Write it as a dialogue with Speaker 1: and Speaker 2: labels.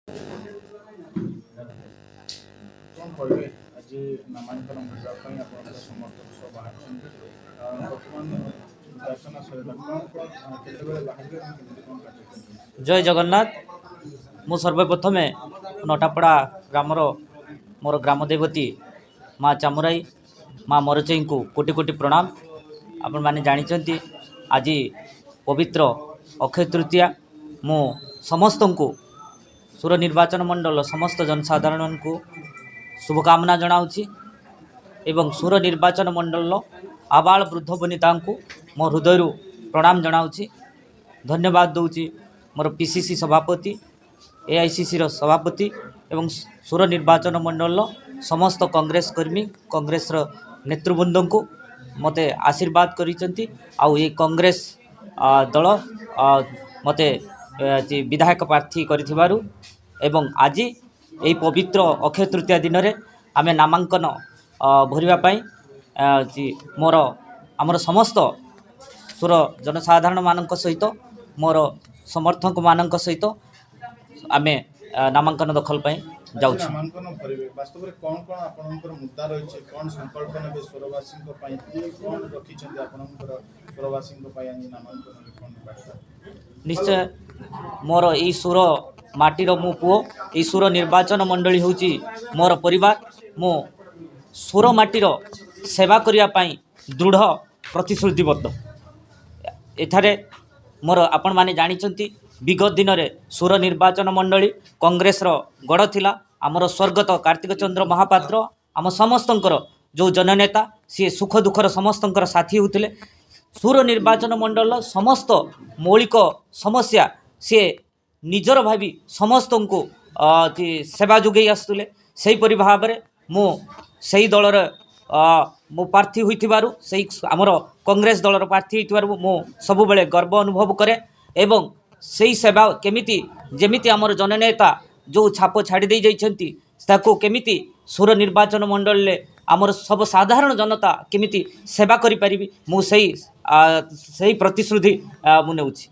Speaker 1: କଣ କହିବେ ଆଜି ନାମାଙ୍କନ କରିବା ପାଇଁ ଆପଣଙ୍କ ସମର୍ଥକ ସହ ବାହାରିଛନ୍ତି ବର୍ତ୍ତମାନ ନିର୍ବାଚନ ସରିଲା କଣ କେତେବେଳେ ବାହାରିବେ ଏବଂ କେମିତି କଣ କାର୍ଯ୍ୟକ୍ରମ
Speaker 2: जय जगन्नाथ। मु सर्वप्रथमे नटापड़ा ग्रामर मोर ग्राम देवती माँ चामुराई माँ मरचई को कोटि कोटि प्रणाम। आपण माने जानिचंती आज पवित्र अक्षय तृतीया मु समस्त को सुर निर्वाचन मंडल समस्त जनसाधारण को शुभकामना जनाऊँगी एवं सुर निर्वाचन मंडल आबाल वृद्ध वनिता को मो हृदय प्रणाम जनाऊँगी। धन्यवाद दूची मोर पीसीसी सभापति एआईसीसी रो सभापति एवं सुर निर्वाचन मंडल समस्त कांग्रेस कर्मी कांग्रेस रो नेतृवृंद को मते आशीर्वाद करिसेंती। आउ ये कांग्रेस दल मते विधायक प्रार्थी करिथिबारु एवं आज यही पवित्र अक्षय तृतीया दिन में आम नामांकन भरिबा पई मोर आमर समस्त सुर जनसाधारण मानक सहित मोर समर्थक मानक सहित आम नामांकन दखल पाई जाउछु।
Speaker 1: नामांकन भरिवे वास्तव में कौन कौन आपनकर मुद्दा रही कौन संकल्प ने स्वरवासी कौन रखिछन्ती आपनकर स्वरवासी आज नामांकन कौन बार्ता
Speaker 2: निश्चय मोर ई सुर माटीर मो पुओ ई सुर निर्वाचन मंडली होची मोर परिवार मो सुर माटीर सेवा करिया पाई दृढ़ प्रतिश्रुतिबद्ध। एठारे मोर आपण माने जानिचंती विगत दिन में सुर निर्वाचन मंडली कांग्रेस रो गढ़ थिला आमर स्वर्गत कार्तिक चंद्र महापात्र आम समस्तंकर जो जननेता सी सुख दुखर समस्तंकर साथी होते। सुर निर्वाचन मंडल समस्त मौलिक समस्या सी निजर भावी समस्त को सेवा जोगे आसुले सेहीपरि भाव में मु सही दलर मो प्रार्थी होइथिबारु सही आमर कांग्रेस दलर प्रार्थी होइथिबारु मु सबु बेले गर्व अनुभव करे एवं सही सेवा केमिति जेमिति आमर जननेता जो छाप छाड़ी दे जाइछंती ताको केमिति सुर निर्वाचन मंडल ले आमर सब साधारण जनता केमिति सेवा करि परिबी मु सही प्रतिश्रुति मु नेउछि।